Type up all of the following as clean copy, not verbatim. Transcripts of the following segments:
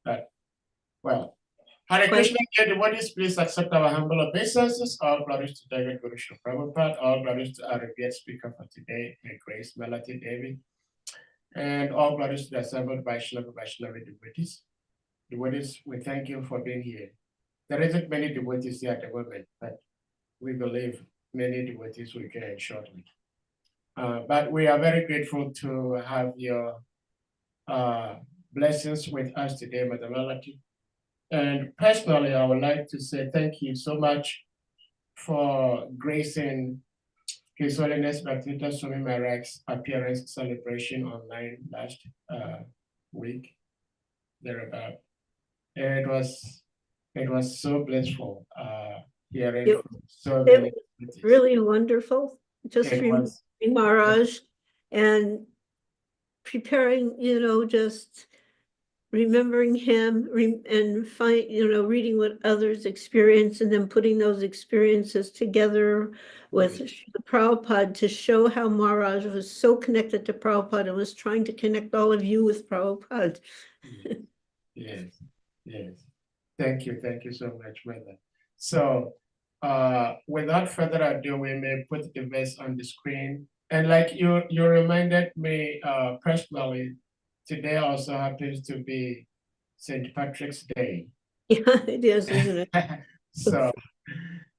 But, well, Hare Krishna, dear devotees, please accept our humble obeisances. All glories to David Guru Srila Prabhupada. All glories to our revered speaker for today, May Grace Malati Devi. And all glories to the assembled Vaishnava devotees. Devotees, we thank you for being here. There isn't many devotees here at the moment, but we believe many devotees will join shortly. But we are very grateful to have your blessings with us today, Madam Malati. And personally, I would like to say thank you so much for gracing His Holiness Bhaktivinoda Swami Maharaj's appearance celebration online last week, thereabout. And it was so blissful hearing so many. Really wonderful. Just remembering Maharaj and preparing, just remembering him and reading what others experience and then putting those experiences together with the Prabhupada to show how Maharaj was so connected to Prabhupada and was trying to connect all of you with Prabhupada. Yes. Thank you so much, Mother. So without further ado, we may put the verse on the screen. And like you reminded me personally, today also happens to be St. Patrick's Day. Yeah, it is, isn't it? So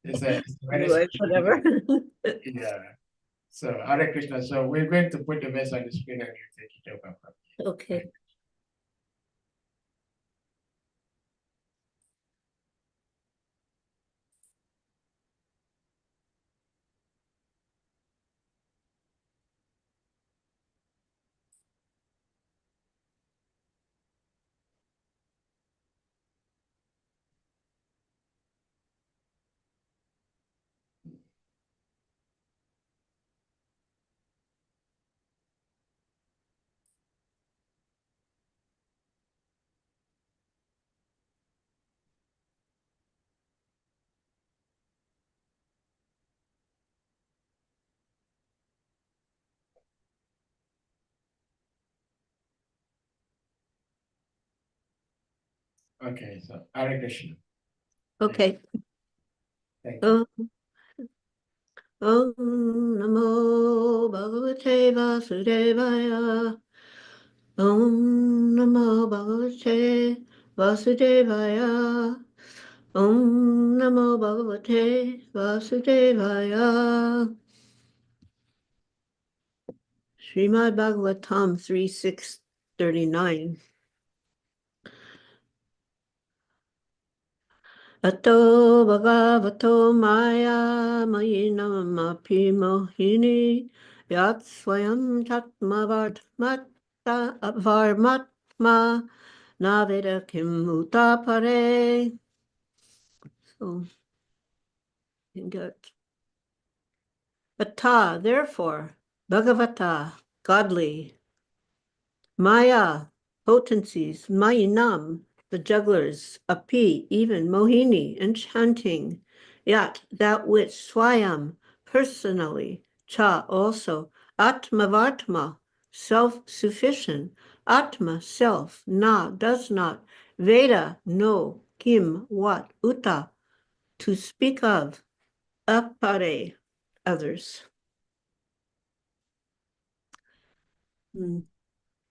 it's very anyway, whatever. Yeah. So Hare Krishna. So we're going to put the verse on the screen and you take it over. Okay. Okay, so Hare Krishna. Okay. Thank you. Om Namo Bhagavate Vasudevaya. Om Namo Bhagavate Vasudevaya. Om Namo Bhagavate Vasudevaya. Srimad Bhagavatam 3:6-39. Ato Bhagavato Maya Mayinam Api Mohini Yat Swayam Tatma Varmatma Naveda Kim Utapare. So you got Ata, therefore, Bhagavata, godly, Maya, potencies, Mayinam, the jugglers, Api, even Mohini, enchanting, Yat, that which, Swayam, personally, Cha, also, Atmavartma, self-sufficient, Atma, self, Na, does not, Veda, no, Kim, what, Uta, to speak of, Apare, others.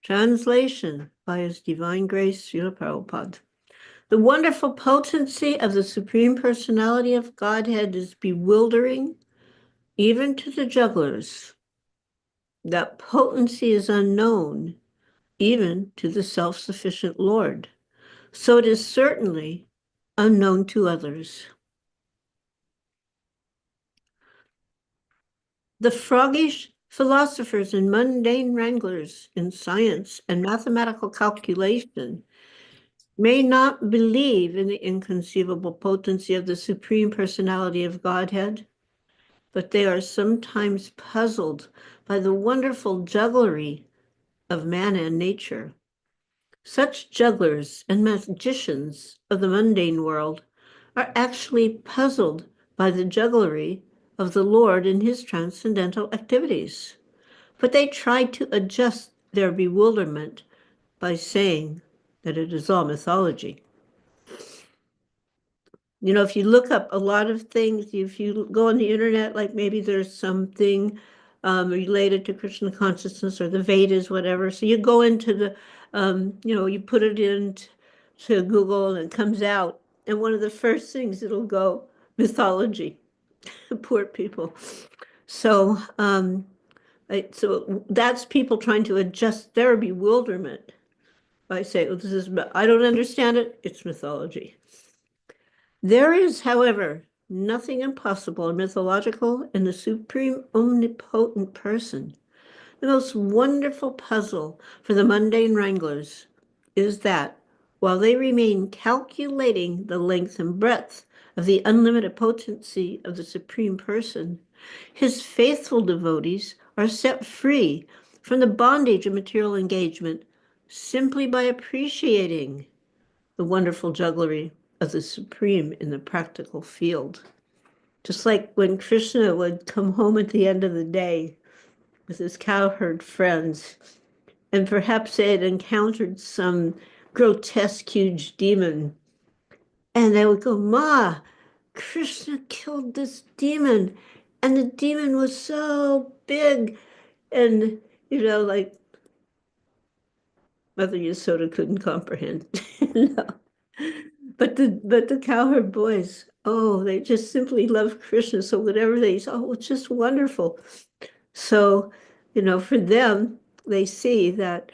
Translation by His Divine Grace, Srila Prabhupada. The wonderful potency of the Supreme Personality of Godhead is bewildering, even to the jugglers. That potency is unknown, even to the self-sufficient Lord. So it is certainly unknown to others. The froggish philosophers and mundane wranglers in science and mathematical calculation may not believe in the inconceivable potency of the Supreme Personality of Godhead, but they are sometimes puzzled by the wonderful jugglery of man and nature. Such jugglers and magicians of the mundane world are actually puzzled by the jugglery of the Lord in his transcendental activities. But they try to adjust their bewilderment by saying, that it is all mythology. You know, if you look up a lot of things, if you go on the internet, like maybe there's something related to Krishna consciousness or the Vedas, whatever. So you go into the, you put it into Google and it comes out. And one of the first things it'll go, mythology, poor people. So, so that's people trying to adjust their bewilderment by saying, oh, I don't understand it, it's mythology. There is, however, nothing impossible or mythological in the supreme omnipotent person. The most wonderful puzzle for the mundane wranglers is that while they remain calculating the length and breadth of the unlimited potency of the supreme person, his faithful devotees are set free from the bondage of material engagement simply by appreciating the wonderful jugglery of the supreme in the practical field. Just like when Krishna would come home at the end of the day with his cowherd friends, and perhaps they had encountered some grotesque, huge demon, and they would go, Ma, Krishna killed this demon, and the demon was so big, and, like Mother Yasoda couldn't comprehend. No. But the cowherd boys, oh, they just simply love Krishna. So whatever they say, oh, it's just wonderful. So, for them, they see that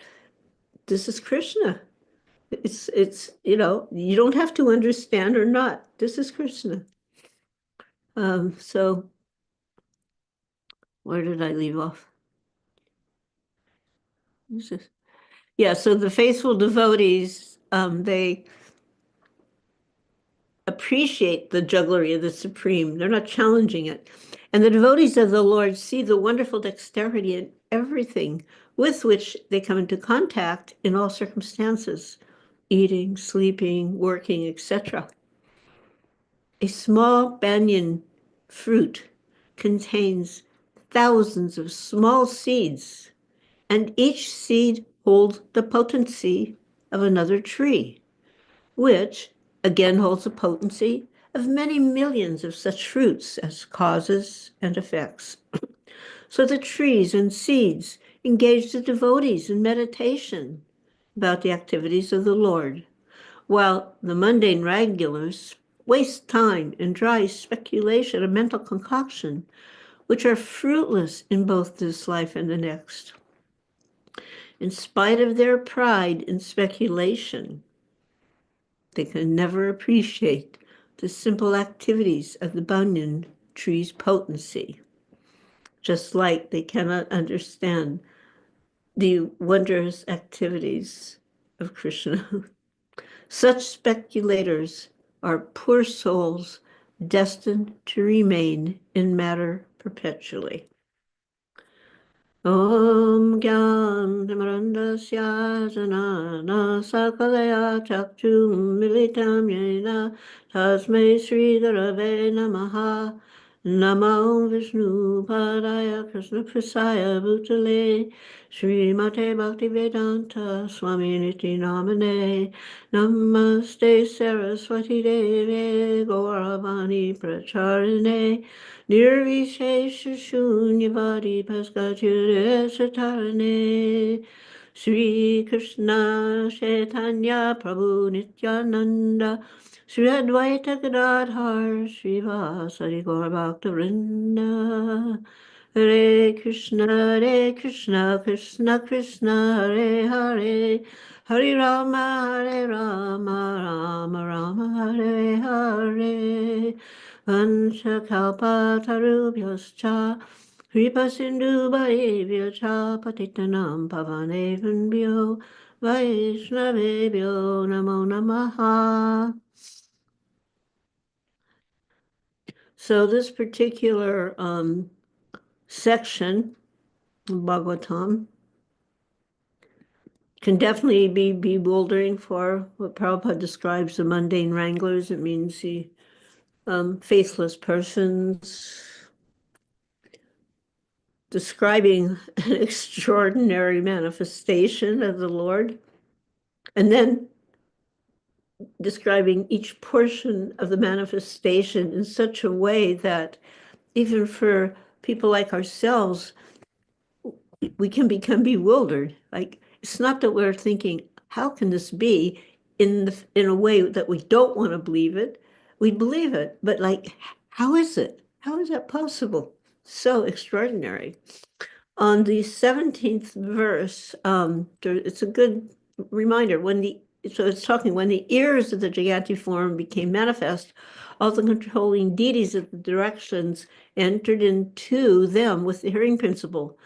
this is Krishna. It's you don't have to understand or not. This is Krishna. So where did I leave off? Yeah, so the faithful devotees, they appreciate the jugglery of the supreme. They're not challenging it. And the devotees of the Lord see the wonderful dexterity in everything with which they come into contact in all circumstances, eating, sleeping, working, etc. A small banyan fruit contains thousands of small seeds, and each seed holds the potency of another tree, which again holds the potency of many millions of such fruits as causes and effects. So the trees and seeds engage the devotees in meditation about the activities of the Lord, while the mundane regulars waste time in dry speculation and mental concoction, which are fruitless in both this life and the next. In spite of their pride in speculation, they can never appreciate the simple activities of the banyan tree's potency, just like they cannot understand the wondrous activities of Krishna. Such speculators are poor souls destined to remain in matter perpetually. Om Gyan Dhamarandasya Janana Sakalaya Chakchum Militam Yena Tasmai Sri Gurave Namaha Namo Vishnu Padaya Krishna Prasaya Bhutale Sri Mate Bhaktivedanta Swami Niti Namane Namaste Saraswati Deve Gauravani Pracharine Nirvishesha Shunyavadi Paskachyure Satarane Sri Krishna Chaitanya Prabhu Nityananda Sri Advaita Gadadhar Srivasadi Gaur Bhakta Hare Krishna, Krishna Krishna, Hare Hare, Hare Rama, Rama Rama, Hare Hare. Vanchakalpatarubhyascha, Kripasindubhaevyacha, Patitanam Pavanevambhyo, Vaishnavebhyo Namo Namaha. So this particular section of Bhagavatam can definitely be bewildering for what Prabhupada describes the mundane wranglers. It means the faithless persons, describing an extraordinary manifestation of the Lord. And then describing each portion of the manifestation in such a way that even for people like ourselves, we can become bewildered. Like, it's not that we're thinking, how can this be, in a way that we don't want to believe it? We believe it, but like, how is it? How is that possible? So extraordinary. On the 17th verse, it's a good reminder so it's talking when the ears of the gigantiform became manifest, all the controlling deities of the directions entered into them with the hearing principle.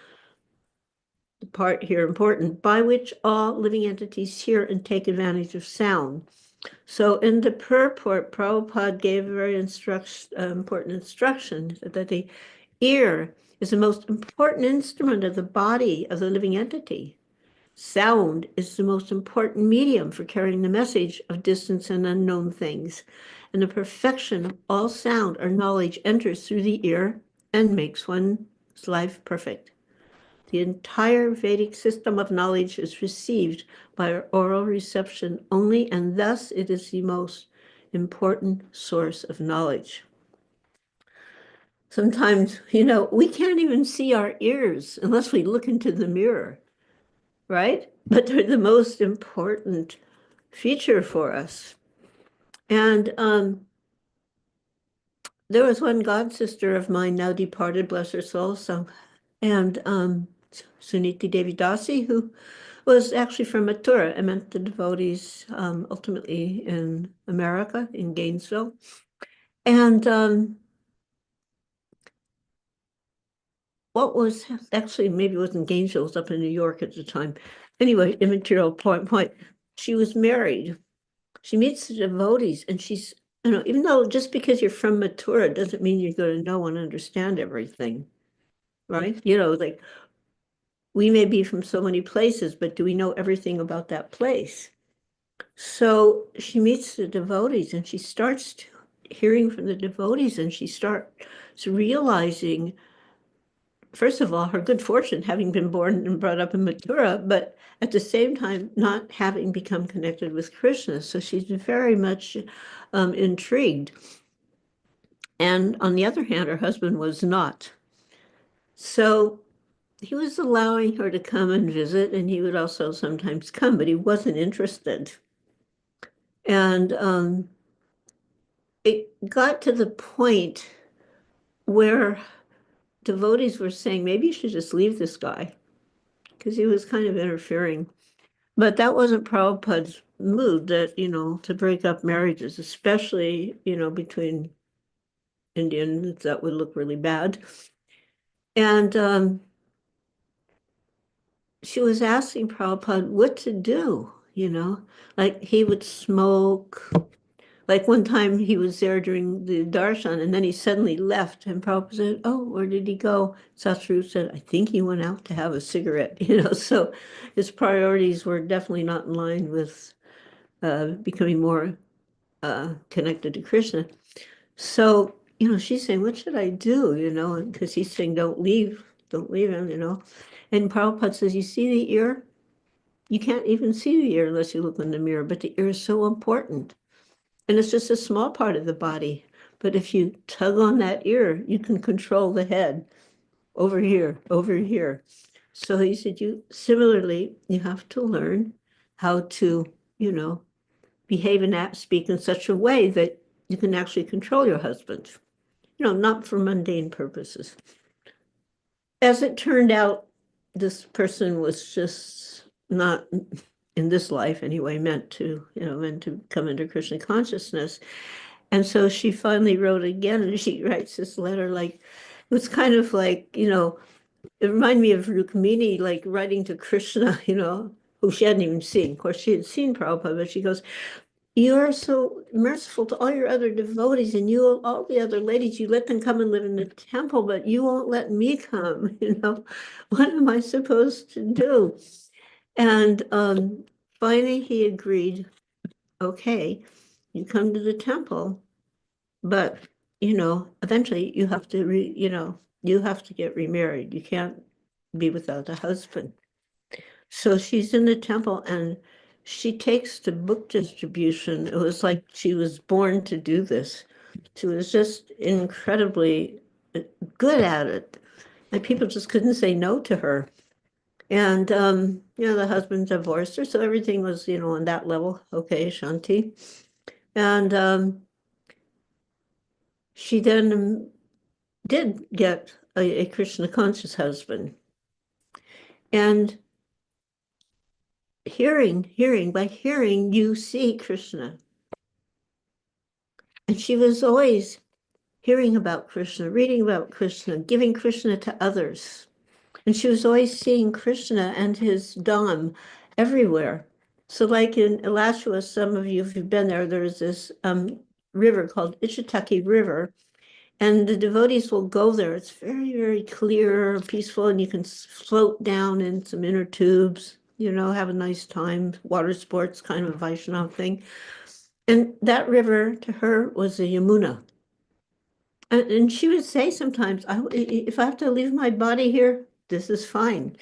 The part here important, by which all living entities hear and take advantage of sound. So in the purport, Prabhupada gave a very important instruction that the ear is the most important instrument of the body of the living entity. Sound is the most important medium for carrying the message of distant and unknown things. And the perfection of all sound or knowledge enters through the ear and makes one's life perfect. The entire Vedic system of knowledge is received by oral reception only, and thus it is the most important source of knowledge. Sometimes, we can't even see our ears unless we look into the mirror, right? But they're the most important feature for us. And there was one god sister of mine, now departed, bless her soul, and Suniti Devi Dasi, who was actually from Mathura. I met the devotees ultimately in America, in Gainesville. And what was actually, maybe it wasn't Gainesville, it was up in New York at the time. Anyway, immaterial point. She was married. She meets the devotees, and she's, even though just because you're from Mathura doesn't mean you're going to know and understand everything, right? Like, we may be from so many places, but do we know everything about that place? So she meets the devotees, and she starts hearing from the devotees, and she starts realizing, first of all, her good fortune having been born and brought up in Mathura, but at the same time not having become connected with Krishna. So she's very much intrigued. And on the other hand, her husband was not. So he was allowing her to come and visit, and he would also sometimes come, but he wasn't interested. And it got to the point where devotees were saying, maybe you should just leave this guy, because he was kind of interfering. But that wasn't Prabhupada's mood, that, to break up marriages, especially, between Indians, that would look really bad. And she was asking Prabhupada what to do, like he would smoke. Like one time he was there during the darshan, and then he suddenly left, and Prabhupada said, oh, where did he go? Satru said, I think he went out to have a cigarette, so his priorities were definitely not in line with becoming more connected to Krishna. So, she's saying, what should I do, because he's saying, don't leave him, and Prabhupada says, you see the ear? You can't even see the ear unless you look in the mirror, but the ear is so important. And it's just a small part of the body. But if you tug on that ear, you can control the head over here, over here. So he said, similarly, you have to learn how to, behave and speak in such a way that you can actually control your husband, not for mundane purposes. As it turned out, this person was just not, in this life anyway, meant to come into Krishna consciousness. And so she finally wrote again, and she writes this letter, like, it was kind of like, it reminded me of Rukmini, like writing to Krishna, who she hadn't even seen. Of course, she had seen Prabhupada, but she goes, you are so merciful to all your other devotees, and all the other ladies, you let them come and live in the temple, but you won't let me come, what am I supposed to do? And finally he agreed, okay, you come to the temple, but, eventually you have to, you have to get remarried. You can't be without a husband. So she's in the temple, and she takes to book distribution. It was like she was born to do this. She was just incredibly good at it. And people just couldn't say no to her. And, the husband divorced her, so everything was, on that level. Okay, Shanti. And she then did get a Krishna conscious husband. And by hearing, you see Krishna. And she was always hearing about Krishna, reading about Krishna, giving Krishna to others. And she was always seeing Krishna and his Dham everywhere. So like in Alachua, some of you, if you've been there, there's this river called Ichitaki River. And the devotees will go there. It's very, very clear, peaceful, and you can float down in some inner tubes, have a nice time, water sports, kind of a Vaishnav thing. And that river to her was the Yamuna. And she would say sometimes, if I have to leave my body here, this is fine.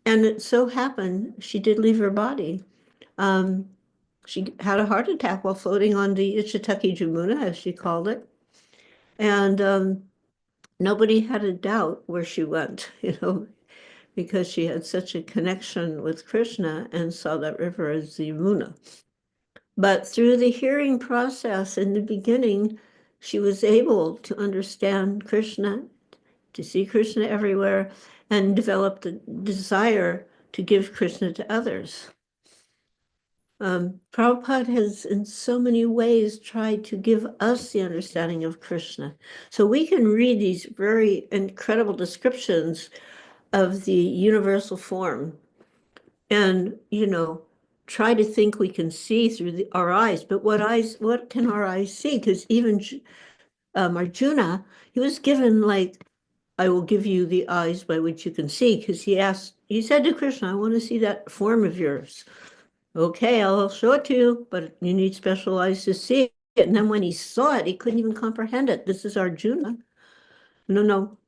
And it so happened she did leave her body. She had a heart attack while floating on the Ichitaki Jamuna, as she called it. And nobody had a doubt where she went, because she had such a connection with Krishna and saw that river as the Yamuna. But through the hearing process in the beginning, she was able to understand Krishna, to see Krishna everywhere, and develop the desire to give Krishna to others. Prabhupada has in so many ways tried to give us the understanding of Krishna. So we can read these very incredible descriptions of the universal form and, try to think we can see through our eyes. But what can our eyes see? Because even Arjuna, he was given I will give you the eyes by which you can see, because he said to Krishna, I want to see that form of yours. Okay, I'll show it to you, but you need special eyes to see it. And then when he saw it, he couldn't even comprehend it. This is Arjuna. No,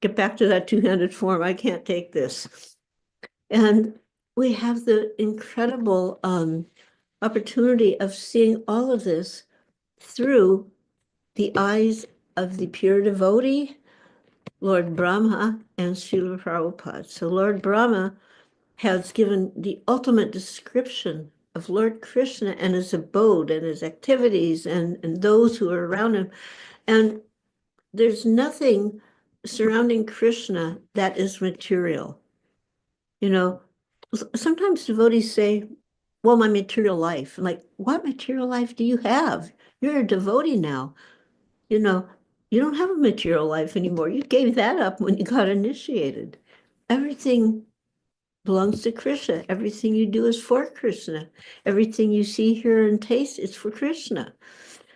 get back to that two-handed form. I can't take this. And we have the incredible opportunity of seeing all of this through the eyes of the pure devotee, Lord Brahma, and Srila Prabhupada. So Lord Brahma has given the ultimate description of Lord Krishna and his abode and his activities and those who are around him. And there's nothing surrounding Krishna that is material. Sometimes devotees say, well, my material life. Like, what material life do you have? You're a devotee now. You don't have a material life anymore. You gave that up when you got initiated. Everything belongs to Krishna. Everything you do is for Krishna. Everything you see, hear, and taste is for Krishna.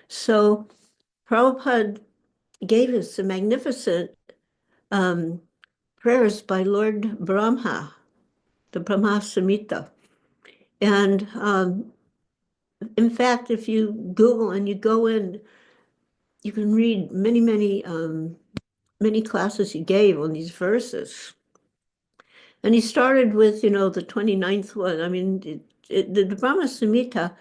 So Prabhupada gave us the magnificent prayers by Lord Brahma, the Brahma Samhita. And in fact, if you Google and you go in, you can read many, many classes he gave on these verses. And he started with, the 29th one. I mean, the Brahma Samhita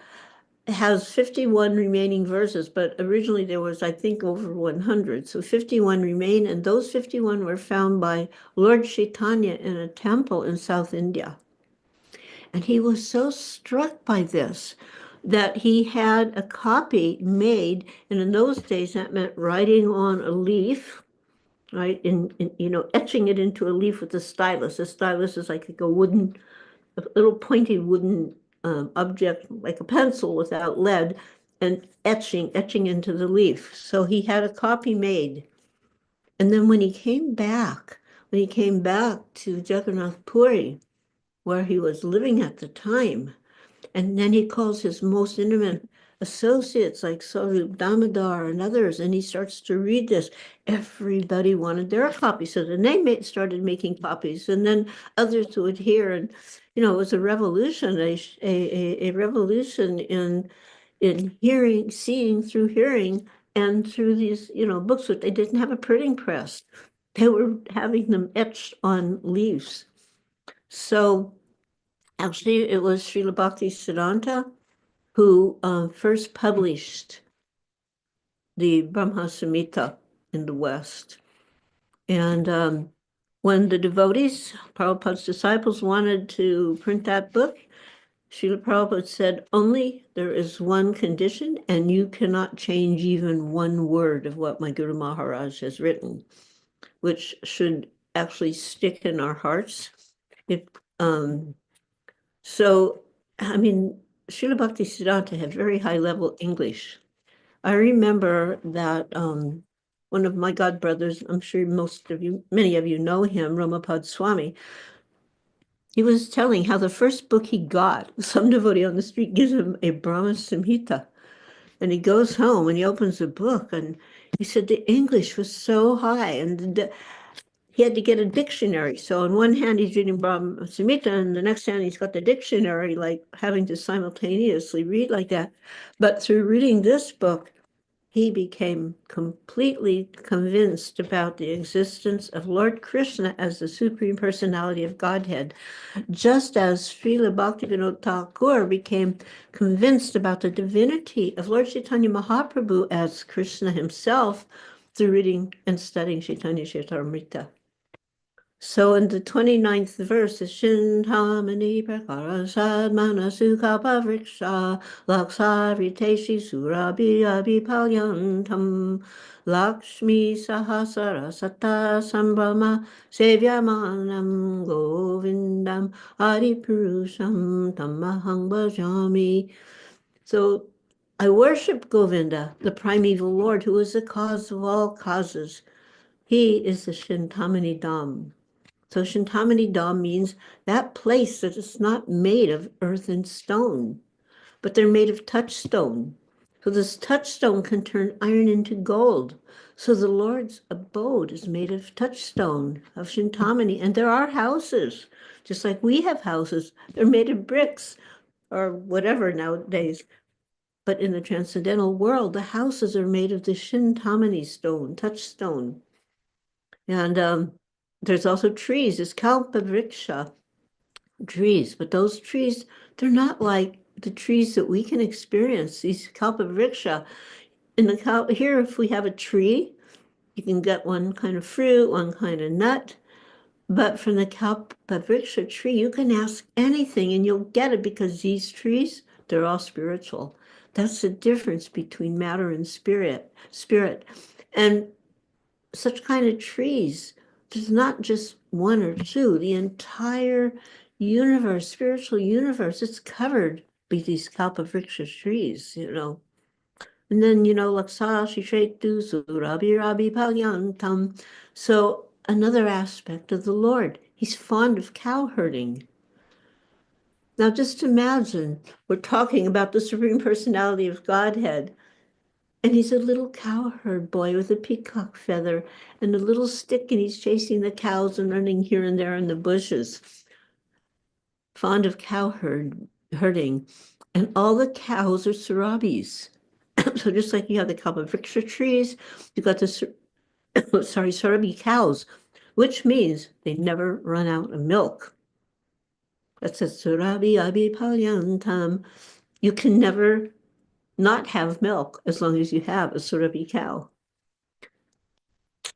has 51 remaining verses, but originally there was, I think, over 100. So 51 remain, and those 51 were found by Lord Chaitanya in a temple in South India. And he was so struck by this that he had a copy made, and in those days that meant writing on a leaf, right? Etching it into a leaf with a stylus. A stylus is like a little pointy wooden object, like a pencil without lead, and etching into the leaf. So he had a copy made. And then when he came back to Jagannath Puri, where he was living at the time, and then he calls his most intimate associates like Sarup Damodar and others, and he starts to read this. Everybody wanted their copy. So then they started making copies, and then others would hear. And, it was a revolution, a revolution in hearing, seeing through hearing, and through these, books that they didn't have a printing press. They were having them etched on leaves. So Actually, it was Srila Bhakti Siddhanta who first published the Brahma Samhita in the West. And when the devotees, Prabhupada's disciples, wanted to print that book, Srila Prabhupada said, only there is one condition, and you cannot change even one word of what my Guru Maharaj has written, which should actually stick in our hearts. So, I mean, Srila Bhakti Siddhanta had very high level English. I remember that one of my godbrothers, I'm sure many of you know him, Ramapad Swami, he was telling how the first book he got, some devotee on the street gives him a Brahma Samhita. And he goes home and he opens the book and he said the English was so high and he had to get a dictionary. So on one hand, he's reading Brahma Samhita, and the next hand, he's got the dictionary, like having to simultaneously read like that. But through reading this book, he became completely convinced about the existence of Lord Krishna as the Supreme Personality of Godhead, just as Srila Bhaktivinoda Thakur became convinced about the divinity of Lord Chaitanya Mahaprabhu as Krishna himself through reading and studying Chaitanya Charitamrita. So in the 29th verse is Shintamani Prakara Sadmana Sukapa Vriksha Laksariteshi Surabi Abhipalyantam Lakshmi Sahasara Sata Sambrama Sevyamanam Govindam Adipurusham Tamahang Bhajami. So I worship Govinda, the primeval Lord, who is the cause of all causes. He is the Shintamani Dham. So Shintamani Dham means that place that is not made of earth and stone, but they're made of touchstone. So this touchstone can turn iron into gold. So the Lord's abode is made of touchstone, of Shintamani. And there are houses, just like we have houses. They're made of bricks or whatever nowadays. But in the transcendental world, the houses are made of the Shintamani stone, touchstone. And there's also trees. It's Kalpavriksha trees, but those trees, they're not like the trees that we can experience. These Kalpavriksha, here, if we have a tree, you can get one kind of fruit, one kind of nut. But from the Kalpavriksha tree, you can ask anything and you'll get it, because these trees, they're all spiritual. That's the difference between matter and spirit. And such kind of trees, there's not just one or two, the entire universe, spiritual universe, it's covered by these Kalpavriksha trees, And then, Laksa Shishretu Surabi Rabi Palyantam. So another aspect of the Lord, he's fond of cow herding. Now just imagine, we're talking about the Supreme Personality of Godhead, and he's a little cowherd boy with a peacock feather and a little stick, and he's chasing the cows and running here and there in the bushes. Fond of herding. And all the cows are surabis. So just like you have the Kalpavriksha trees, you got the surabi cows, which means they never run out of milk. That's a surabi abhipalyantam. You can never not have milk as long as you have a surabi cow.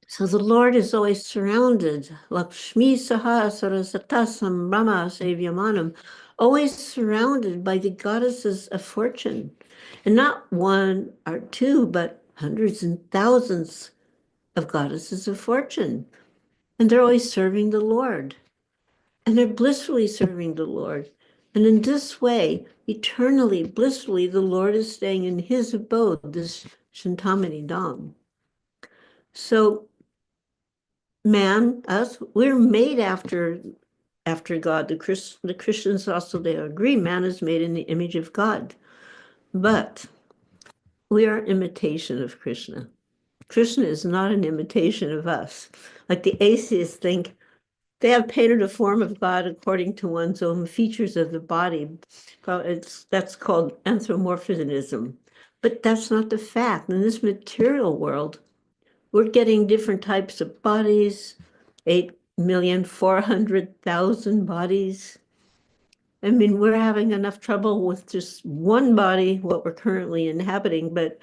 So the Lord is always surrounded, Lakshmi Sahasarasatasam Brahma Sevyamanam, always surrounded by the goddesses of fortune. And not one or two, but hundreds and thousands of goddesses of fortune. And they're always serving the Lord. And they're blissfully serving the Lord. And in this way, eternally, blissfully, the Lord is staying in his abode, this Shintamani Dham. So man, us, we're made after God. The Christians also, they agree, man is made in the image of God. But we are imitation of Krishna. Krishna is not an imitation of us. Like the atheists think, they have painted a form of God according to one's own features of the body. That's called anthropomorphism. But that's not the fact. In this material world, we're getting different types of bodies, 8,400,000 bodies. I mean, we're having enough trouble with just one body, what we're currently inhabiting, but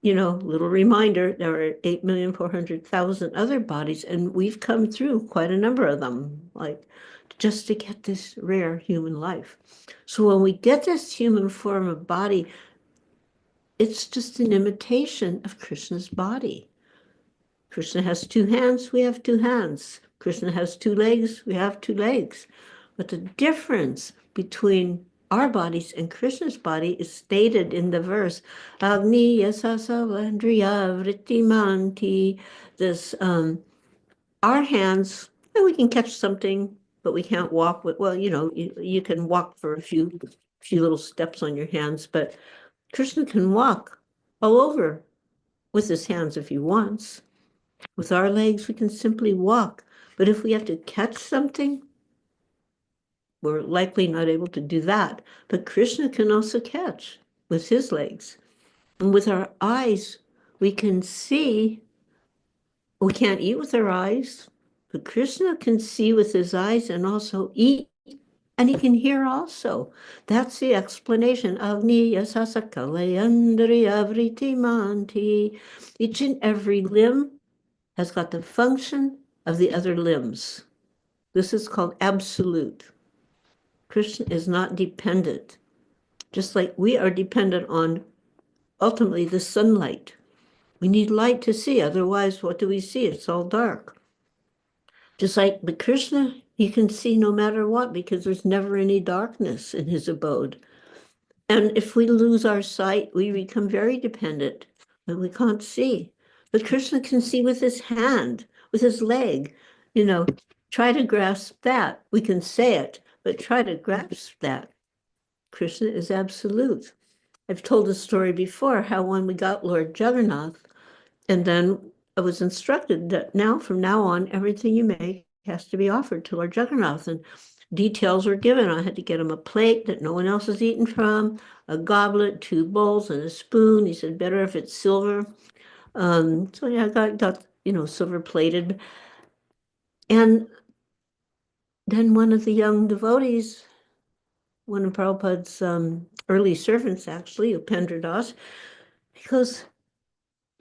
little reminder, there are 8,400,000 other bodies, and we've come through quite a number of them, like just to get this rare human life. So when we get this human form of body, it's just an imitation of Krishna's body. Krishna has two hands, we have two hands. Krishna has two legs, we have two legs. But the difference between our bodies and Krishna's body is stated in the verse, Agni Yasasavandriya Vrittimanti. This, our hands, and we can catch something, but we can't walk with, well, you can walk for a few little steps on your hands, but Krishna can walk all over with his hands if he wants. With our legs, we can simply walk. But if we have to catch something, we're likely not able to do that. But Krishna can also catch with his legs. And with our eyes, we can see. We can't eat with our eyes, but Krishna can see with his eyes and also eat. And he can hear also. That's the explanation. Agni Yasasakalayandriya Vritti. Each and every limb has got the function of the other limbs. This is called absolute. Krishna is not dependent, just like we are dependent on ultimately the sunlight. We need light to see, otherwise, what do we see? It's all dark. Just like the Krishna, he can see no matter what because there's never any darkness in his abode. And if we lose our sight, we become very dependent, but we can't see. But Krishna can see with his hand, with his leg. Try to grasp that. We can say it, but try to grasp that. Krishna is absolute. I've told the story before how when we got Lord Jagannath, and then I was instructed that from now on, everything you make has to be offered to Lord Jagannath. And details were given. I had to get him a plate that no one else has eaten from, a goblet, 2 bowls, and a spoon. He said, better if it's silver. So yeah, I got silver plated. And then one of the young devotees, one of Prabhupada's early servants, actually, Upendra Das, he goes,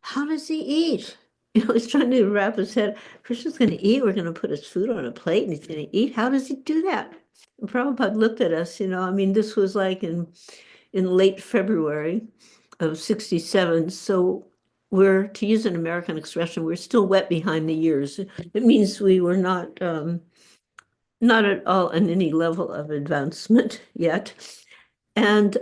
how does he eat? He's trying to wrap his head. Krishna's going to eat. We're going to put his food on a plate and he's going to eat. How does he do that? And Prabhupada looked at us, this was like in late February of 67. So we're, to use an American expression, we're still wet behind the ears. It means we were not at all in any level of advancement yet. And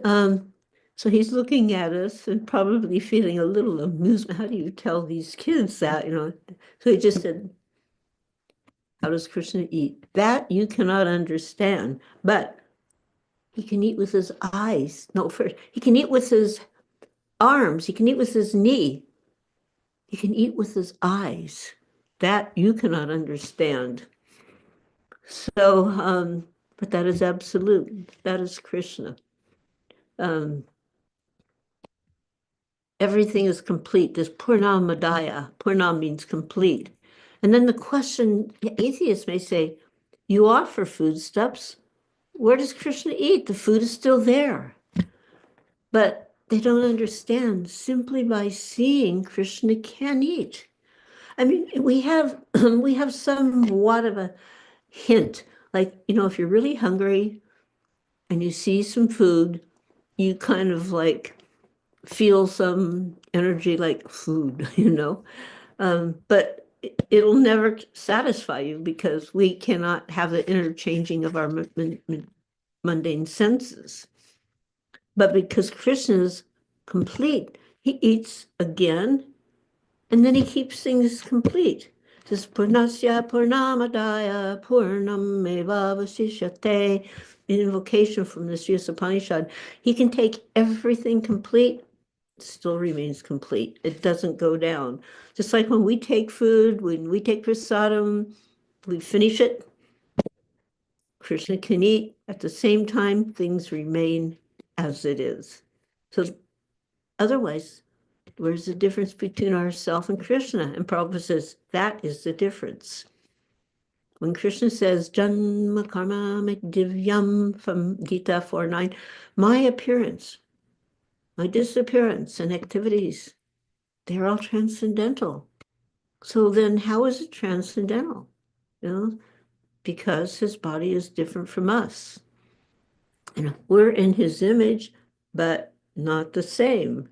so he's looking at us and probably feeling a little amusement. How do you tell these kids that, So he just said, how does Krishna eat? That you cannot understand, but he can eat with his eyes. No, first, he can eat with his arms. He can eat with his knee. He can eat with his eyes. That you cannot understand. So, but that is absolute. That is Krishna. Everything is complete. This Purnamadaya. Purnam means complete. And then the question, the atheist may say, you offer foodstuffs. Where does Krishna eat? The food is still there. But they don't understand. Simply by seeing, Krishna can eat. I mean, we have somewhat of a hint. Like, if you're really hungry and you see some food, you kind of like feel some energy like food, but it'll never satisfy you because we cannot have the interchanging of our mundane senses. But because Krishna's complete, he eats again, and then he keeps things complete. This Purnasya Purnamadaya Purnam Evavasishyate, an invocation from the Sri Upanishad. He can take everything complete, still remains complete. It doesn't go down. Just like when we take food, when we take prasadam, we finish it. Krishna can eat. At the same time, things remain as it is. So otherwise, where's the difference between ourself and Krishna? And Prabhupada says, that is the difference. When Krishna says, Janma Karma Divyam from Gita 4:9, my appearance, my disappearance and activities, they're all transcendental. So then how is it transcendental? You know, because his body is different from us. And we're in his image, but not the same.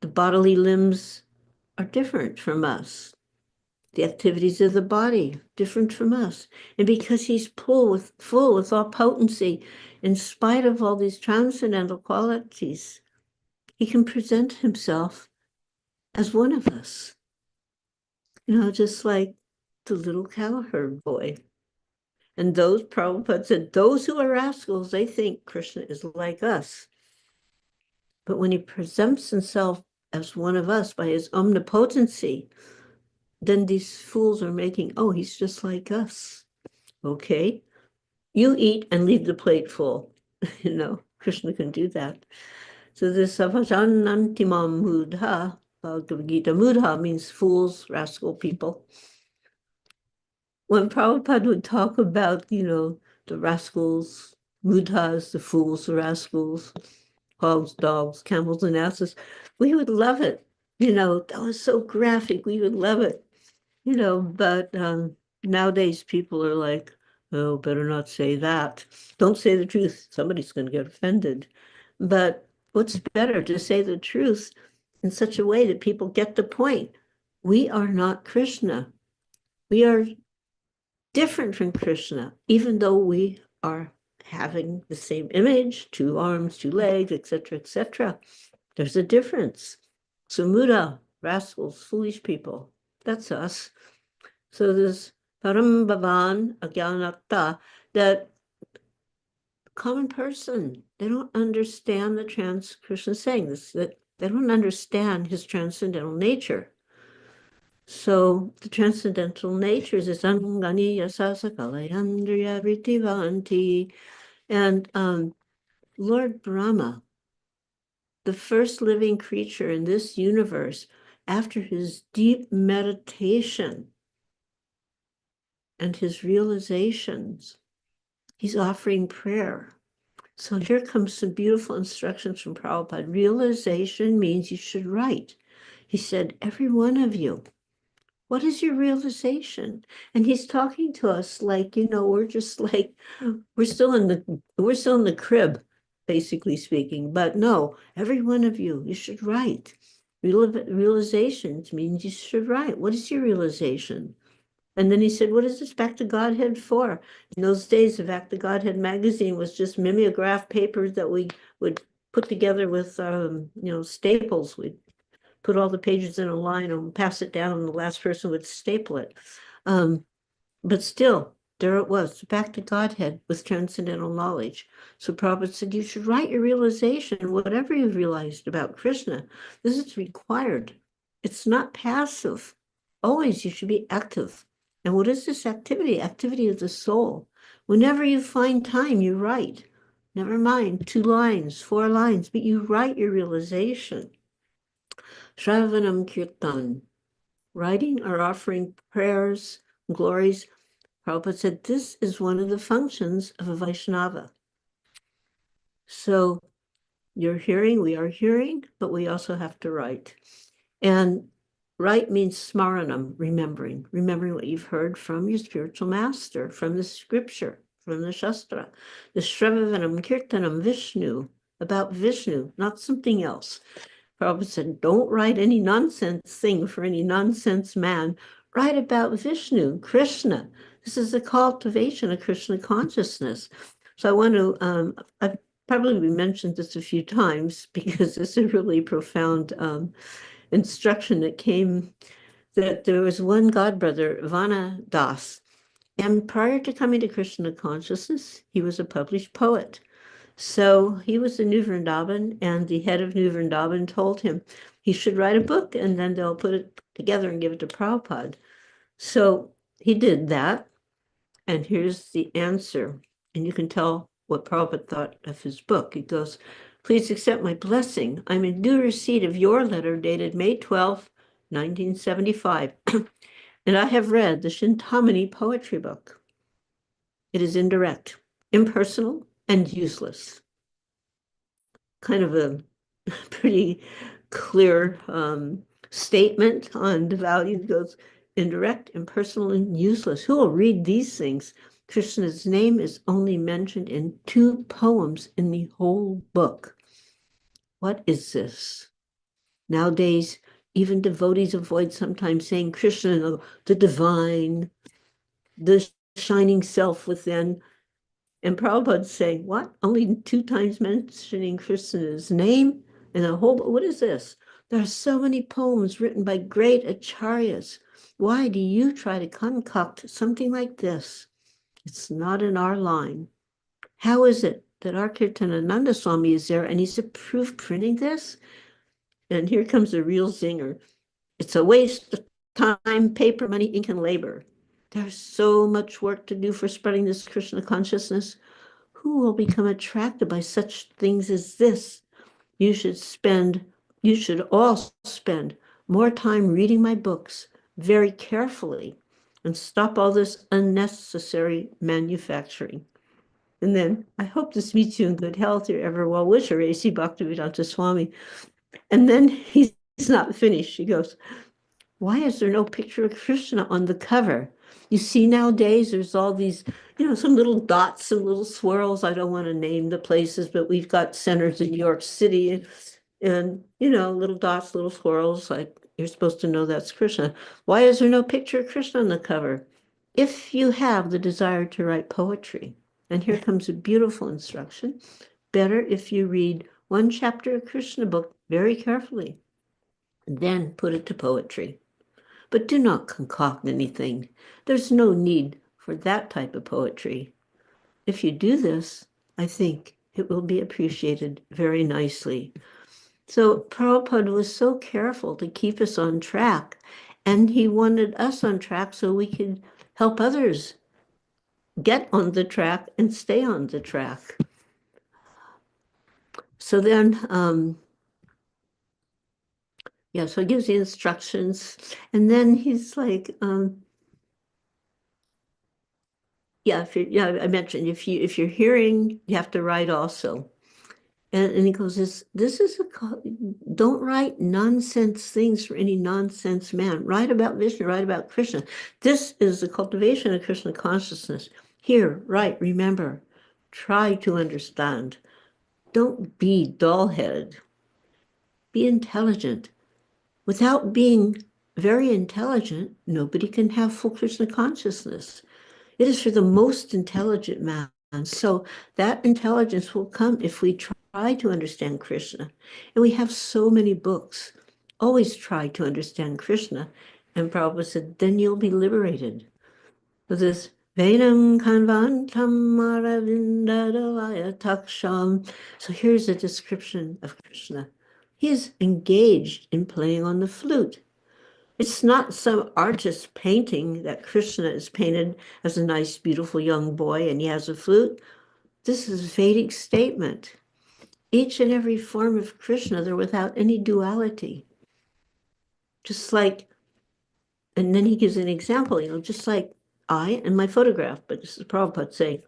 The bodily limbs are different from us. The activities of the body, different from us. And because he's full with all potency, in spite of all these transcendental qualities, he can present himself as one of us. Just like the little cowherd boy. And those, Prabhupada said, those who are rascals, they think Krishna is like us. But when he presents himself as one of us by his omnipotency, then these fools are making, oh, he's just like us. Okay, you eat and leave the plate full. Krishna can do that. So this Savajanantimam Mudha, Bhagavad Gita, Mudha means fools, rascal people. When Prabhupada would talk about, the rascals, Mudhas, the fools, the rascals, hogs, dogs, camels, and asses, we would love it. That was so graphic. We would love it. But nowadays people are like, oh, better not say that. Don't say the truth. Somebody's going to get offended. But what's better to say the truth in such a way that people get the point? We are not Krishna. We are different from Krishna, even though we are having the same image, 2 arms, 2 legs, etc., etc. There's a difference. So Muda, rascals, foolish people, that's us. So this Param Bhavan Agyanata, that common person, they don't understand Krishna saying this, that they don't understand his transcendental nature. So the transcendental nature is this Angani Yasasakala Yandriya Vritivanti. And Lord Brahma, the first living creature in this universe, after his deep meditation and his realizations, he's offering prayer. So here comes some beautiful instructions from Prabhupada. Realization means you should write. He said, every one of you, what is your realization? And he's talking to us like, we're just like, we're still in the crib, basically speaking. But no, every one of you, you should write. Realizations means you should write. What is your realization? And then he said, what is this Back to Godhead for? In those days, the Back to Godhead magazine was just mimeograph papers that we would put together with, staples. We'd put all the pages in a line and pass it down, and the last person would staple it. But still, there it was, Back to Godhead with transcendental knowledge. So Prabhupada said, you should write your realization, whatever you've realized about Krishna. This is required. It's not passive. Always you should be active. And what is this activity? Activity of the soul. Whenever you find time, you write. Never mind 2 lines, 4 lines, but you write your realization. Shravanam Kirtan, writing or offering prayers, glories. Prabhupada said this is one of the functions of a Vaishnava. So you're hearing, we are hearing, but we also have to write. And write means smaranam, remembering what you've heard from your spiritual master, from the scripture, from the Shastra. The Shravanam Kirtanam Vishnu, about Vishnu, not something else. Prabhupada said, don't write any nonsense thing for any nonsense man. Write about Vishnu, Krishna. This is the cultivation of Krishna consciousness. So I want to, I've probably mentioned this a few times because this is a really profound instruction that came, that there was one godbrother, Vana Das, and prior to coming to Krishna consciousness, he was a published poet. So he was in New Vrindavan, and the head of New Vrindavan told him he should write a book, and then they'll put it together and give it to Prabhupada. So he did that, and here's the answer. And you can tell what Prabhupada thought of his book. It goes, please accept my blessing. I'm in due receipt of your letter dated May 12, 1975, and I have read the Shintamani poetry book. It is indirect, impersonal, and useless. Kind of a pretty clear statement on the value. It goes indirect, impersonal, and useless. Who will read these things? Krishna's name is only mentioned in 2 poems in the whole book. What is this? Nowadays, even devotees avoid sometimes saying Krishna, the divine, the shining self within. And Prabhupada's saying, what? Only 2 times mentioning Krishna's name and a whole, what is this? There are so many poems written by great acharyas. Why do you try to concoct something like this? It's not in our line. How is it that our Kirtanananda Swami is there and he's approved printing this? And here comes a real zinger. It's a waste of time, paper, money, ink, and labor. There's so much work to do for spreading this Krishna consciousness. Who will become attracted by such things as this? You should all spend more time reading my books very carefully and stop all this unnecessary manufacturing. And then, I hope this meets you in good health, your ever well wisher, A.C. Bhaktivedanta Swami. And then he's not finished. He goes, why is there no picture of Krishna on the cover? You see, nowadays there's all these, some little dots and little swirls. I don't want to name the places, but we've got centers in New York City and little dots, little swirls, like you're supposed to know that's Krishna. Why is there no picture of Krishna on the cover? If you have the desire to write poetry, and here comes a beautiful instruction, better if you read 1 chapter of Krishna book very carefully, then put it to poetry. But do not concoct anything. There's no need for that type of poetry. If you do this, I think it will be appreciated very nicely. So Prabhupada was so careful to keep us on track, and he wanted us on track so we could help others get on the track and stay on the track. So then, so he gives the instructions, and then he's like, I mentioned if you're hearing, you have to write also. And he goes, don't write nonsense things for any nonsense man. Write about Vishnu, write about Krishna. This is the cultivation of Krishna consciousness. Here, write, remember, try to understand. Don't be dull-headed. Be intelligent. Without being very intelligent, nobody can have full Krishna consciousness. It is for the most intelligent man. So that intelligence will come if we try to understand Krishna. And we have so many books. Always try to understand Krishna. And Prabhupada said, then you'll be liberated. So this Venam Kanvantam Maravindadavaya Taksham. So here's a description of Krishna. He is engaged in playing on the flute. It's not some artist's painting that Krishna is painted as a nice, beautiful young boy and he has a flute. This is a Vedic statement. Each and every form of Krishna, they're without any duality. Just like, and then he gives an example, just like I and my photograph, but this is Prabhupada saying,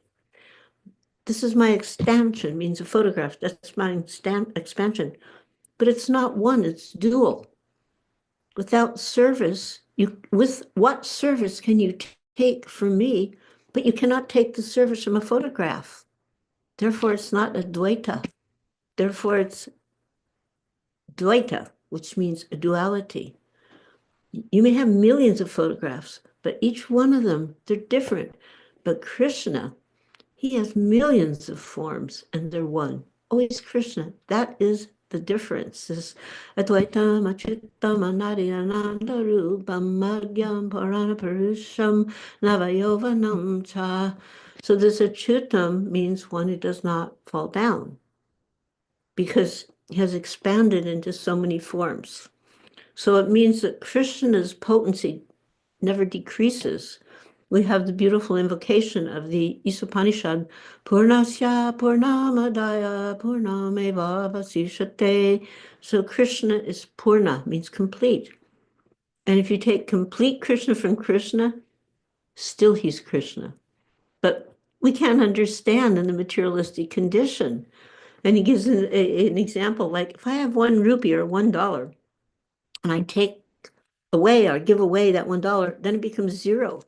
this is my expansion, means a photograph, that's my expansion. But it's not one, it's dual. Without service, with what service can you take from me, but you cannot take the service from a photograph. Therefore, it's not a dvaita. Therefore, it's dvaita, which means a duality. You may have millions of photographs, but each one of them, they're different. But Krishna, he has millions of forms and they're one. Always Krishna. That is the difference. This Advaitam Achittam Anadiyananda Rupam Madhyam Purana Purusham Navayovanam Cha. So this Achyutam means one who does not fall down because he has expanded into so many forms. So it means that Krishna's potency never decreases. We have the beautiful invocation of the Isopanishad, Purnasya Purnamadaya Purnameva Vasishate. So Krishna is Purna, means complete. And if you take complete Krishna from Krishna, still he's Krishna. But we can't understand in the materialistic condition. And he gives an example, like if I have 1 rupee or $1, and I take away or give away that $1, then it becomes 0.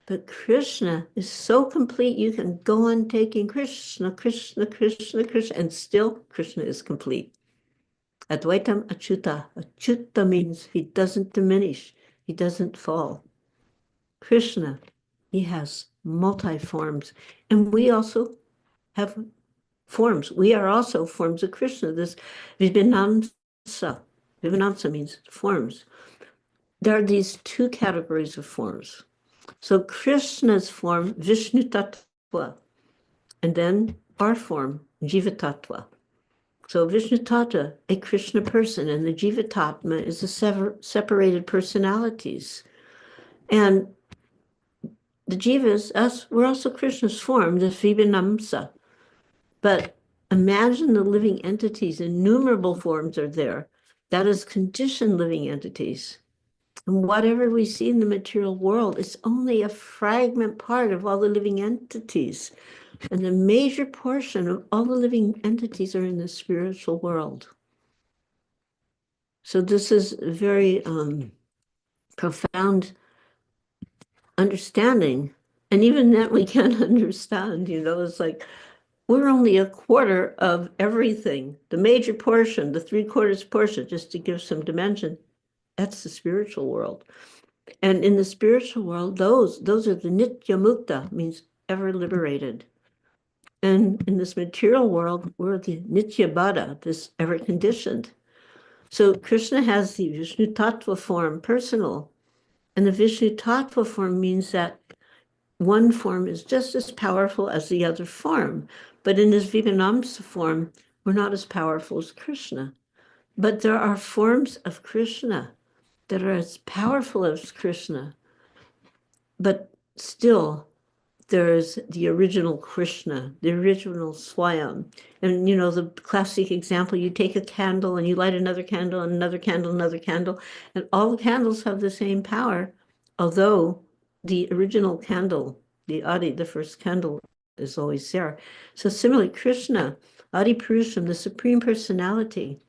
But Krishna is so complete, you can go on taking Krishna, Krishna, Krishna, Krishna, and still Krishna is complete. Advaitam Achyuta. Achyuta means he doesn't diminish, he doesn't fall. Krishna, he has multi-forms, and we also have forms. We are also forms of Krishna. This Vivinamsa. Vivinamsa means forms. There are these 2 categories of forms. So Krishna's form, Vishnu Tattva, and then our form, Jiva Tattva. So Vishnu Tattva, a Krishna person, and the Jiva Tattva is the separated personalities. And the Jivas, us, we're also Krishna's form, the Vivinamsa. But imagine the living entities, innumerable forms are there. That is conditioned living entities. And whatever we see in the material world is only a fragment part of all the living entities. And the major portion of all the living entities are in the spiritual world. So this is a very profound understanding. And even that we can't understand, it's like we're only a quarter of everything. The major portion, the 3/4 portion, just to give some dimension, that's the spiritual world. And in the spiritual world, those are the Nitya Mukta, means ever liberated. And in this material world, we're the Nitya Baddha, this ever conditioned. So Krishna has the Vishnu Tattva form, personal. And the Vishnu Tattva form means that one form is just as powerful as the other form. But in this Vivinamsa form, we're not as powerful as Krishna. But there are forms of Krishna that are as powerful as Krishna. But still, there's the original Krishna, the original Swayam. And, the classic example, you take a candle and you light another candle and another candle, another candle, and all the candles have the same power, although the original candle, the Adi, the first candle, is always there. So similarly, Krishna, Adi Purusham, the Supreme Personality,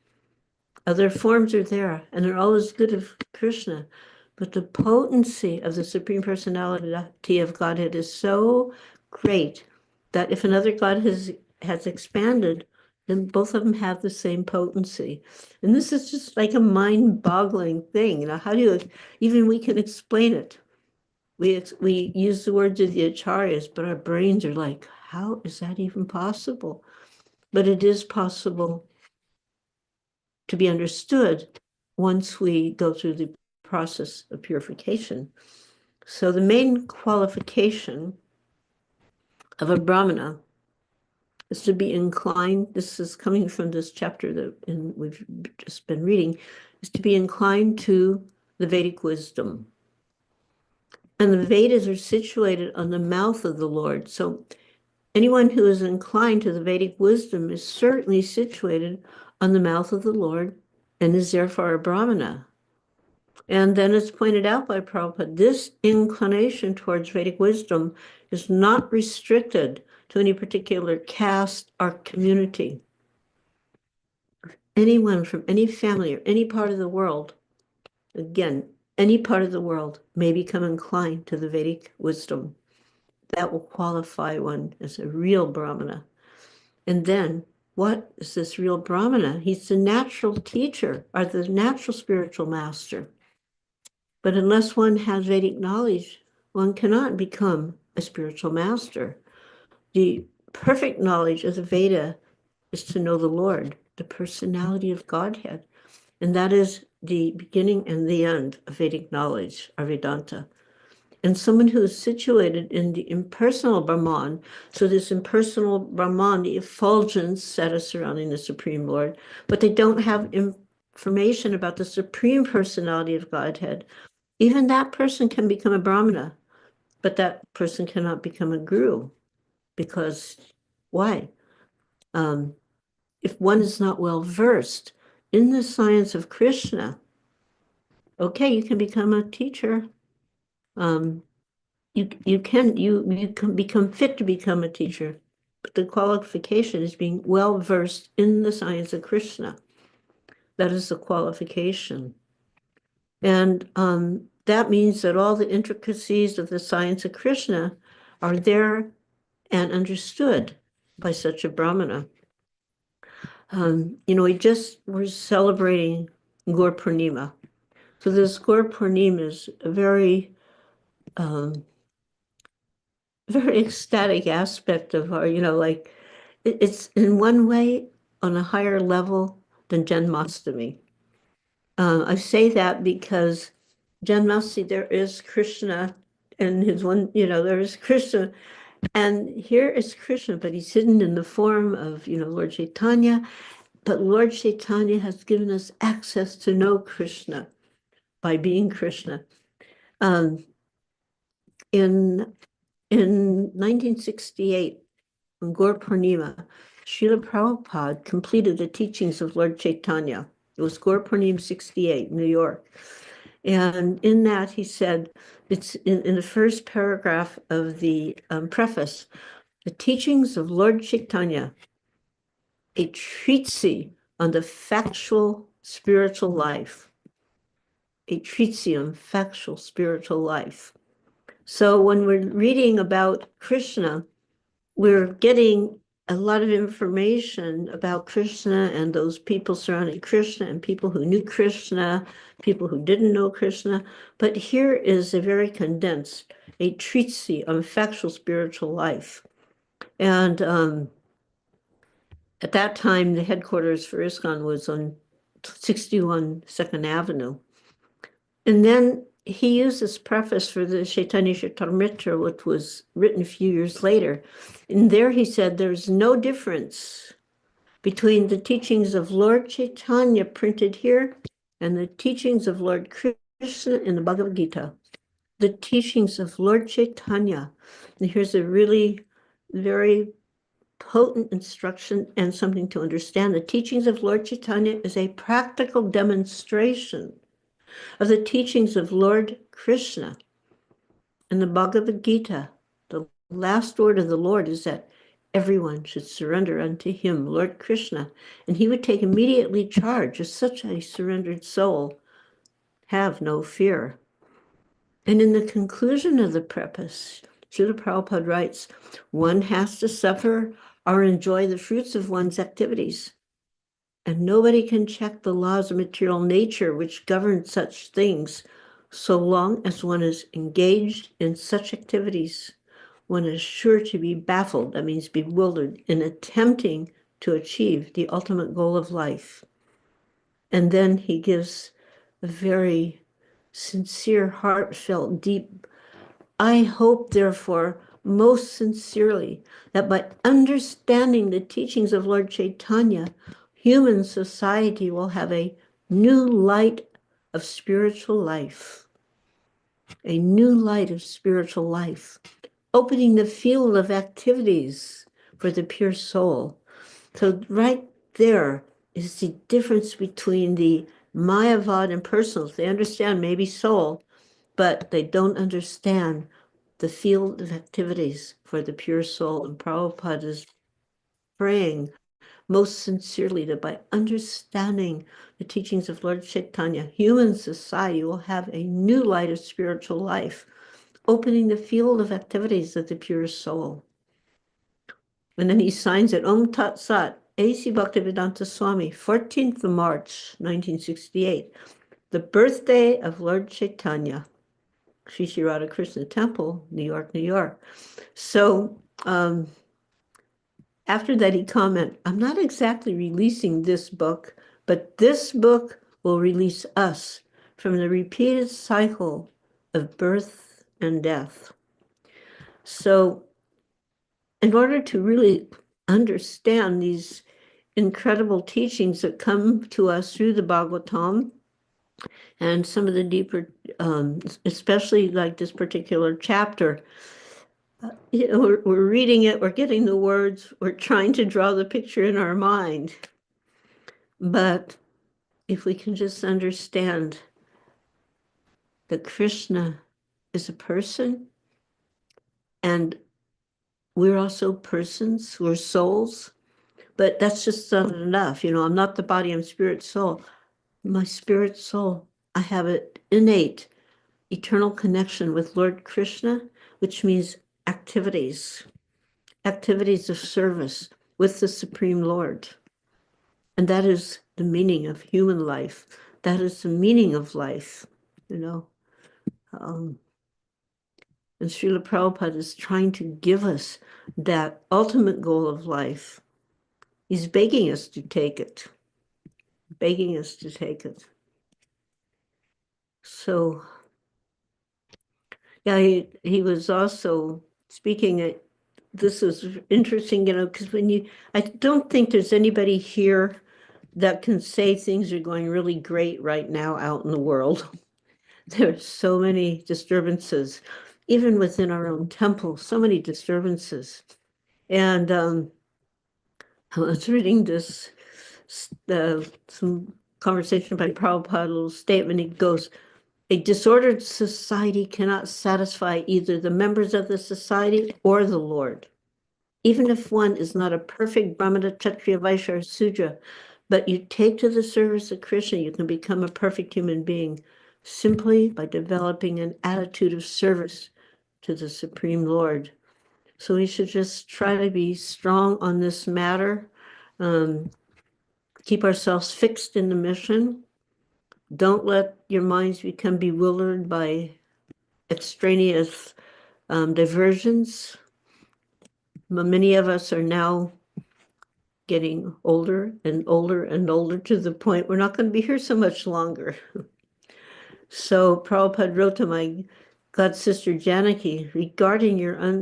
other forms are there, and they're all as good as Krishna. But the potency of the Supreme Personality of Godhead is so great that if another God has expanded, then both of them have the same potency. And this is just like a mind-boggling thing. How do you, even we can explain it. We use the words of the acharyas, but our brains are like, how is that even possible? But it is possible to be understood once we go through the process of purification. So the main qualification of a Brahmana is to be inclined, this is coming from this chapter that we've just been reading, is to be inclined to the Vedic wisdom. And the Vedas are situated on the mouth of the Lord. So anyone who is inclined to the Vedic wisdom is certainly situated on the mouth of the Lord and is therefore a Brahmana. And then it's pointed out by Prabhupada, this inclination towards Vedic wisdom is not restricted to any particular caste or community. Anyone from any family or any part of the world, again, any part of the world may become inclined to the Vedic wisdom. That will qualify one as a real Brahmana. And then, what is this real Brahmana? He's the natural teacher or the natural spiritual master. But unless one has Vedic knowledge, one cannot become a spiritual master. The perfect knowledge of the Veda is to know the Lord, the personality of Godhead. And that is the beginning and the end of Vedic knowledge, or Vedanta. And someone who is situated in the impersonal Brahman, so this impersonal Brahman, the effulgence that is surrounding the Supreme Lord, but they don't have information about the Supreme Personality of Godhead, even that person can become a Brahmana, but that person cannot become a guru. Because why? If one is not well versed in the science of Krishna, okay, you can become a teacher. you can become fit to become a teacher, but the qualification is being well versed in the science of Krishna. That is the qualification. And that means that all the intricacies of the science of Krishna are there and understood by such a Brahmana. We just were celebrating Gaur Purnima. So this Gaur Purnima is a very, very ecstatic aspect of our, it's in one way on a higher level than Janmashtami. I say that because Janmashtami, there is Krishna and his one, there is Krishna. And here is Krishna, but he's hidden in the form of, Lord Chaitanya. But Lord Chaitanya has given us access to know Krishna by being Krishna. In 1968, on Gaur Purnima, Srila Prabhupada completed the teachings of Lord Chaitanya. It was Gaur Purnima 68, New York. And in that, he said, it's in the first paragraph of the preface, the teachings of Lord Chaitanya, a treatise on the factual spiritual life. A treatise on factual spiritual life. So when we're reading about Krishna, we're getting a lot of information about Krishna and those people surrounding Krishna and people who knew Krishna, people who didn't know Krishna. But here is a very condensed, a treatise on factual spiritual life. And at that time, the headquarters for ISKCON was on 61 Second Avenue. And then he used this preface for the Chaitanya Charitamrita, which was written a few years later. And there he said there's no difference between the teachings of Lord Chaitanya printed here and the teachings of Lord Krishna in the Bhagavad Gita. The teachings of Lord Chaitanya. And here's a really very potent instruction and something to understand. The teachings of Lord Chaitanya is a practical demonstration of the teachings of Lord Krishna. In the Bhagavad Gita, the last word of the Lord is that everyone should surrender unto him, Lord Krishna, and he would take immediately charge as such a surrendered soul. Have no fear. And in the conclusion of the preface, Srila Prabhupada writes, one has to suffer or enjoy the fruits of one's activities. And nobody can check the laws of material nature which govern such things. So long as one is engaged in such activities, one is sure to be baffled, that means bewildered, in attempting to achieve the ultimate goal of life. And then he gives a very sincere, heartfelt, deep, I hope, therefore, most sincerely, that by understanding the teachings of Lord Chaitanya, human society will have a new light of spiritual life. A new light of spiritual life, opening the field of activities for the pure soul. So right there is the difference between the Mayavad and personals. They understand maybe soul, but they don't understand the field of activities for the pure soul. And Prabhupada is praying most sincerely that by understanding the teachings of Lord Chaitanya, human society will have a new light of spiritual life, opening the field of activities of the pure soul. And then he signs it, Om Tat Sat, A.C. Bhaktivedanta Swami, 14th of March, 1968, the birthday of Lord Chaitanya, Sri Sri Radhakrishna Temple, New York, New York. So after that, he commented, I'm not exactly releasing this book, but this book will release us from the repeated cycle of birth and death. So in order to really understand these incredible teachings that come to us through the Bhagavatam and some of the deeper, especially like this particular chapter, we're reading it, we're getting the words, we're trying to draw the picture in our mind. But if we can just understand that Krishna is a person And we're also persons, we're souls, but that's just not enough. I'm not the body, I'm spirit, soul. My spirit, soul, I have an innate, eternal connection with Lord Krishna, which means activities of service with the Supreme Lord. And that is the meaning of human life. That is the meaning of life, And Srila Prabhupada is trying to give us that ultimate goal of life. He's begging us to take it, begging us to take it. So, yeah, he was also speaking at, this is interesting, because I don't think there's anybody here that can say things are going really great right now out in the world. There are so many disturbances, even within our own temple, so many disturbances. And I was reading this, some conversation by Prabhupada, a little statement. He goes, a disordered society cannot satisfy either the members of the society or the Lord. Even if one is not a perfect Brahmana, Kshatriya, Vaishya, or Sudra, but you take to the service of Krishna, you can become a perfect human being simply by developing an attitude of service to the Supreme Lord. So we should just try to be strong on this matter, keep ourselves fixed in the mission. Don't let your minds become bewildered by extraneous diversions. Many of us are now getting older and older and older to the point we're not going to be here so much longer. So Prabhupada wrote to my god sister Janaki regarding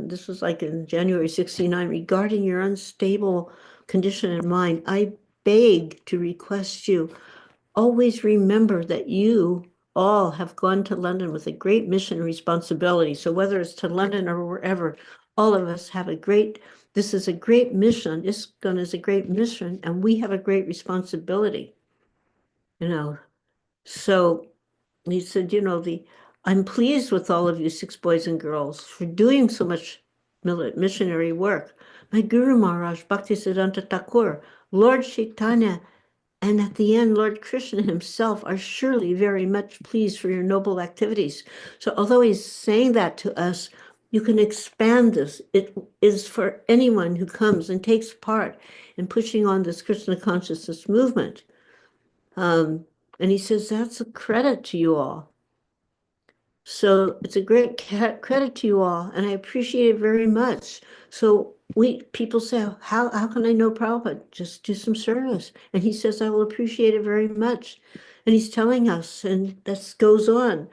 this was like in January 69, regarding your unstable condition in mind, I beg to request you, always remember that you all have gone to London with a great mission and responsibility. So whether it's to London or wherever, all of us have this is a great mission. ISKCON is a great mission, and we have a great responsibility. So he said, I'm pleased with all of you 6 boys and girls for doing so much missionary work. My Guru Maharaj, Bhaktisiddhanta Thakur, Lord Chaitanya, and at the end, Lord Krishna himself are surely very much pleased for your noble activities. So although he's saying that to us, you can expand this. It is for anyone who comes and takes part in pushing on this Krishna consciousness movement. And he says, that's a credit to you all. So it's a great credit to you all, and I appreciate it very much. So people say, how can I know Prabhupada? Just do some service. And he says, I will appreciate it very much. And he's telling us, and this goes on,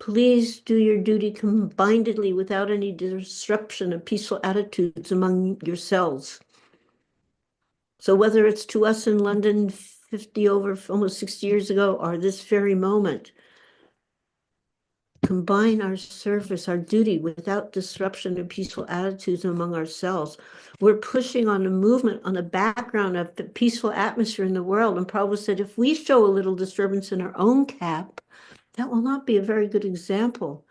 please do your duty combinedly without any disruption of peaceful attitudes among yourselves. So whether it's to us in London almost 60 years ago, or this very moment, combine our service, our duty, without disruption of peaceful attitudes among ourselves. We're pushing on a movement on the background of the peaceful atmosphere in the world. And Prabhupada said, if we show a little disturbance in our own camp, that will not be a very good example.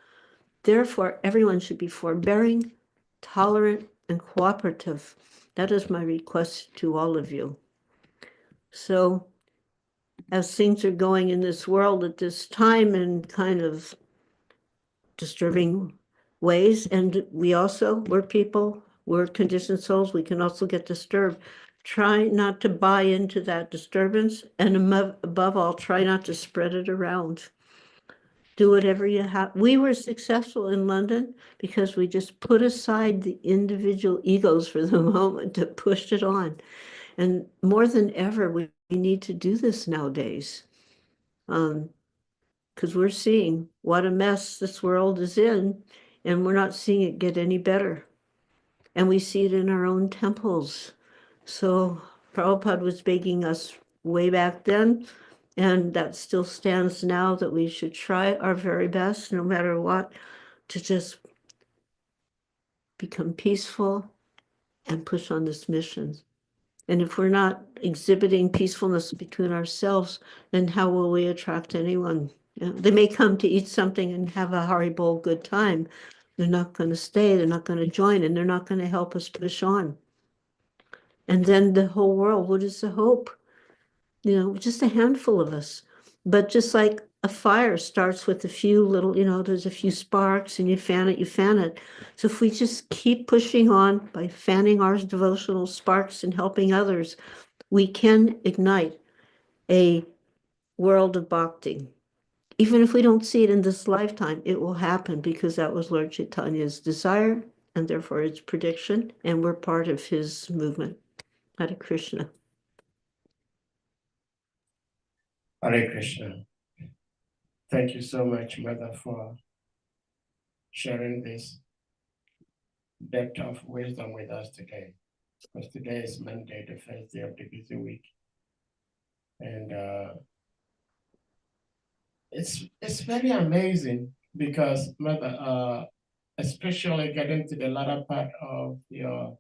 Therefore, everyone should be forbearing, tolerant, and cooperative. That is my request to all of you. So, as things are going in this world at this time in kind of disturbing ways, and we're people, we're conditioned souls, we can also get disturbed. Try not to buy into that disturbance, and above all, try not to spread it around. Do whatever you have. We were successful in London because we just put aside the individual egos for the moment to push it on. And more than ever, we need to do this nowadays. Because we're seeing what a mess this world is in, and we're not seeing it get any better. And we see it in our own temples. So Prabhupada was begging us way back then, and that still stands now, that we should try our very best, no matter what, to just become peaceful and push on this mission. And if we're not exhibiting peacefulness between ourselves, then how will we attract anyone? They may come to eat something and have a Haribol good time, They're not going to stay, they're not going to join, and they're not going to help us push on. And then the whole world, what is the hope? You know, just a handful of us. But just like a fire starts with a few little, you know, there's a few sparks and you fan it, you fan it. So if we just keep pushing on by fanning our devotional sparks and helping others, we can ignite a world of bhakti. Even if we don't see it in this lifetime, it will happen because that was Lord Chaitanya's desire and therefore its prediction, and we're part of his movement. Hare Krishna. Hare Krishna. Thank you so much, Mother, for sharing this depth of wisdom with us today. Because today is Monday, the first day of the busy week. And it's very amazing because, Mother, especially getting to the latter part of your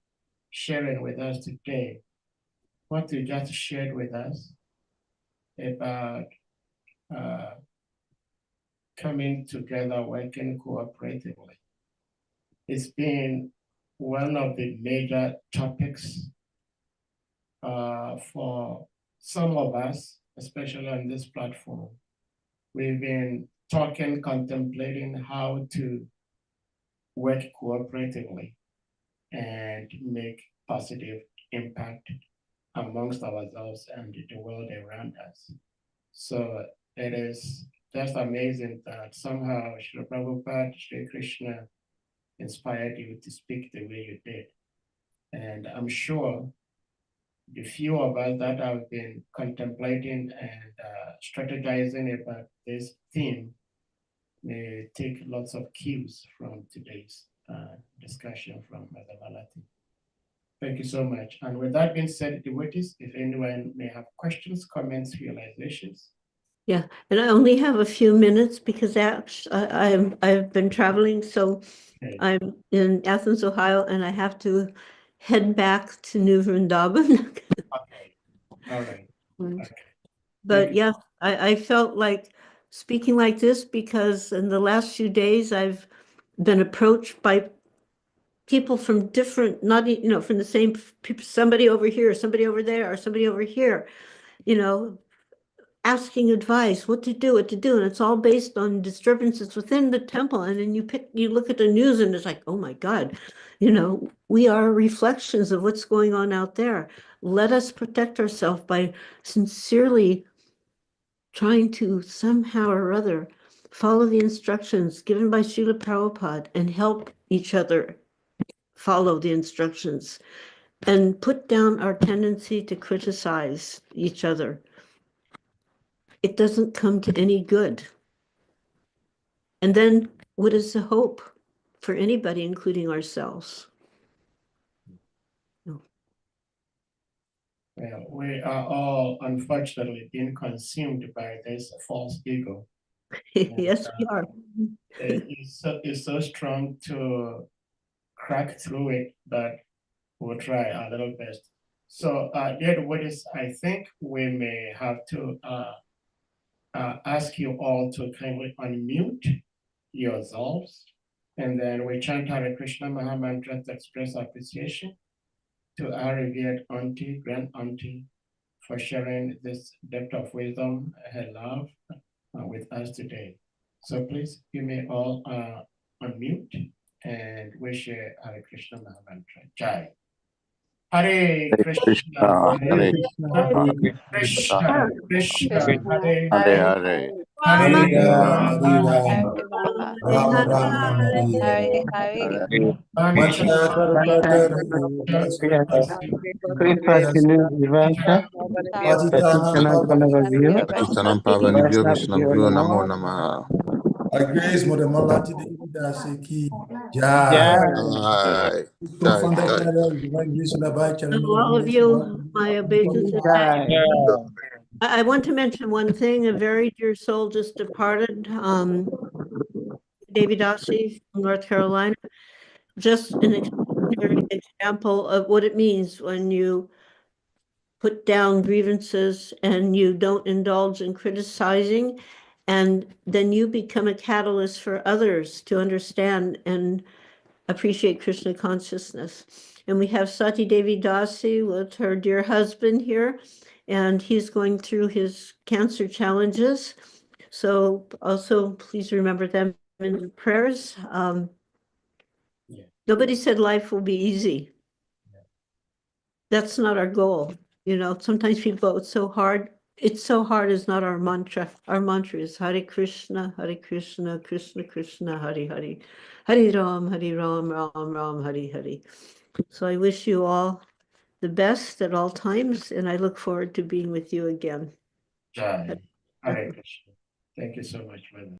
sharing with us today, what you just shared with us about coming together, working cooperatively. It's been one of the major topics for some of us, especially on this platform. We've been talking, contemplating how to work cooperatively and make positive impact amongst ourselves and the world around us. So it is just amazing that somehow Srila Prabhupada, Sri Krishna inspired you to speak the way you did. And I'm sure the few of us that have been contemplating and strategizing about this theme may take lots of cues from today's discussion from Mother Malati. Thank you so much. And with that being said, devotees, if anyone may have questions, comments, realizations. Yeah, and I only have a few minutes because I've been traveling, so Okay. I'm in Athens, Ohio, and I have to head back to New Vrindavan. Okay. All right. Okay. But you. yeah, I felt like speaking like this because in the last few days I've been approached by people from different, not, you know, from the same people, somebody over here, somebody over there, or somebody over here, you know, asking advice, what to do, and it's all based on disturbances within the temple. And then you look at the news and it's like, oh my God, you know, we are reflections of what's going on out there. Let us protect ourselves by sincerely trying to somehow or other follow the instructions given by Srila Prabhupada and help each other follow the instructions and put down our tendency to criticize each other. It doesn't come to any good. And then what is the hope for anybody, including ourselves? No. Well, we are all unfortunately being consumed by this false ego. Yes, we are. It's so strong to crack through it, but we'll try our little best. So, dear devotees, I think we may have to ask you all to kindly unmute yourselves, and then we chant Hare Krishna Maha Mantra to express appreciation to our revered auntie, grand auntie, for sharing this depth of wisdom, her love with us today. So please, you may all unmute and wish Hare Krishna Maha Mantra. Jai. Hare Krishna, Hare Krishna, Krishna, Hare Hare. Hare Rama, Rama Rama, Rama Hare Hare Mancha Karupata Krishna Vivanta, Patitanam Pavanabhyo. Patitanam Pavanabhyo Vishnavyo Namo Namaha. Our grace, Mother Malati Devi Dasi Ki Jai. Jai. Co-founder Jai. Canada, Divine Grace Labai to all of you, my obeisances. I want to mention one thing. A very dear soul just departed, David Dossi from North Carolina. Just an extraordinary example of what it means when you put down grievances and you don't indulge in criticizing And then you become a catalyst for others to understand and appreciate Krishna consciousness. And we have Sati Devi Dasi with her dear husband here, and he's going through his cancer challenges. So also please remember them in your prayers. Yeah. Nobody said life will be easy. That's not our goal. You know, sometimes people go, it's so hard. It's so hard is not our mantra. Our mantra is Hare Krishna, Krishna Krishna, Hare Hare. Hare Ram, Ram Ram, Hare Hare. So I wish you all the best at all times, and I look forward to being with you again. Jai. Hare Krishna. Thank you so much, Mother.